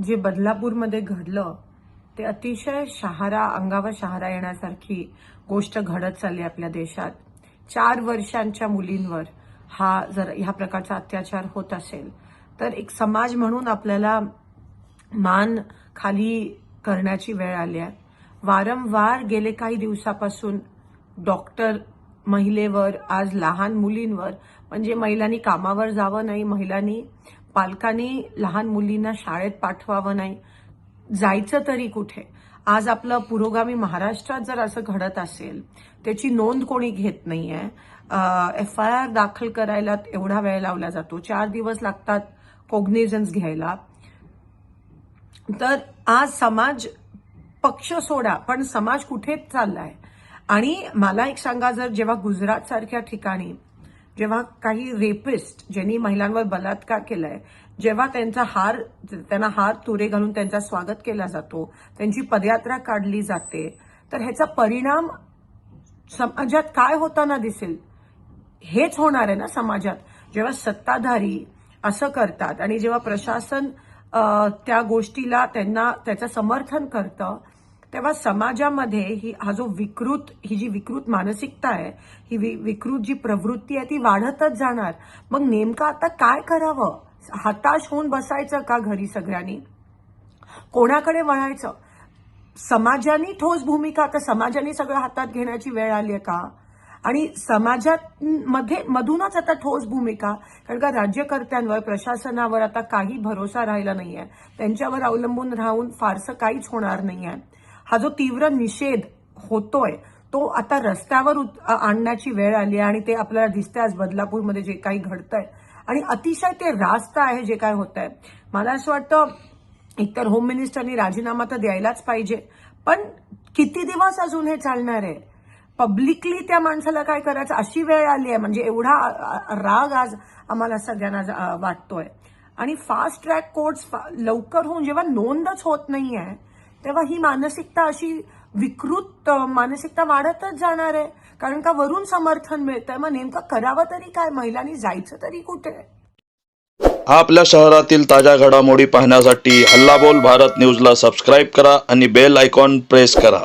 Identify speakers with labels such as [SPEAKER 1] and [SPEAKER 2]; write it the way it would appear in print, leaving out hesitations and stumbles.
[SPEAKER 1] जे बदलापूरमध्ये घडलं ते अतिशय अंगावर शहारा येण्यासारखी गोष्ट घडत चालली आपल्या देशात। 4 वर्षांच्या मुलींवर ह्या प्रकारचा अत्याचार होत असेल तर एक समाज म्हणून आपल्याला मान खाली करण्याची वेळ आली आहे। वारंवार गेले काही दिवसापासून डॉक्टर महिलेवर, आज लहान मुलींवर, म्हणजे महिलांनी कामावर जावं नाही, पालकांनी लहान मुलींना शाळेत पाठवावं नाही, जायचं तरी कुठे। आज आपलं पुरोगामी महाराष्ट्रात जर असं घडत असेल त्याची नोंद कोणी घेत नाहीये। FIR दाखल करायला एवढा वेळ लावला जातो, 4 दिवस लागतात कॉग्निझन्स घ्यायला। तर आज समाज पक्ष सोडा, पण समाज कुठे चाललाय। आणि मला एक सांगा, जेव्हा गुजरात सारख्या ठिकाणी जेव्हा काही रेपिस्ट ज्यांनी महिलांवर बलात्कार केलाय, जेव्हा त्यांना हार तुरे घालून त्यांचा स्वागत केला जातो, त्यांची पदयात्रा काढली जाते, तर ह्याचा परिणाम समाजात काय होताना दिसेल? हेच होणार आहे ना समाजात। जेव्हा सत्ताधारी असं करतात आणि जेव्हा प्रशासन त्या गोष्टीला त्याचं समर्थन करतं, तेव्हा समाजामध्ये ही जी विकृत मानसिकता आहे, ही विकृत जी प्रवृत्ती आहे ती वाढतच जाणार। मग नेमकं आता काय करावं? हताश होऊन बसायचं का घरी सगळ्यांनी? कोणाकडे वळायचं? समाजाने ठोस भूमिका, आता समाजाने सगळं हातात घेण्याची वेळ आली आहे का? आणि मधूनच आता ठोस भूमिका, कारण का राज्यकर्त्यांवर, प्रशासनावर आता काही भरोसा राहिला नाहीये। त्यांच्यावर अवलंबून राहून फारसं काहीच होणार नाहीये। हा जो तीव्र निषेध होतोय तो आता रस्त्यावर आणण्याची वेळ आली आहे आणि ते आपल्याला दिसतंय आज बदलापूरमध्ये जे काही घडतंय, आणि अतिशय ते रास्त आहे जे काय होतंय। मला असं वाटतं एकतर होम मिनिस्टरनी राजीनामा तर द्यायलाच पाहिजे, पण किती दिवस अजून हे चालणार आहे? पब्लिकली त्या माणसाला काय करायचं अशी वेळ आली आहे, म्हणजे एवढा राग आज आम्हाला सगळ्यांना वाटतोय। आणि फास्ट ट्रॅक कोर्ट्स लवकर होऊन जेव्हा नोंदच होत नाहीये, तेव्हा ही मानसिकता, अशी विकृत मानसिकता वाढतच जाणार आहे, कारण का वरून समर्थन मिळतंय। मग नेमकं करावं तरी काय? महिलांनी जायचं तरी कुठे?
[SPEAKER 2] आपल्या शहरातील ताज्या घडामोडी पाहण्यासाठी हल्लाबोल भारत न्यूजला सबस्क्राईब करा आणि बेल आयकॉन प्रेस करा।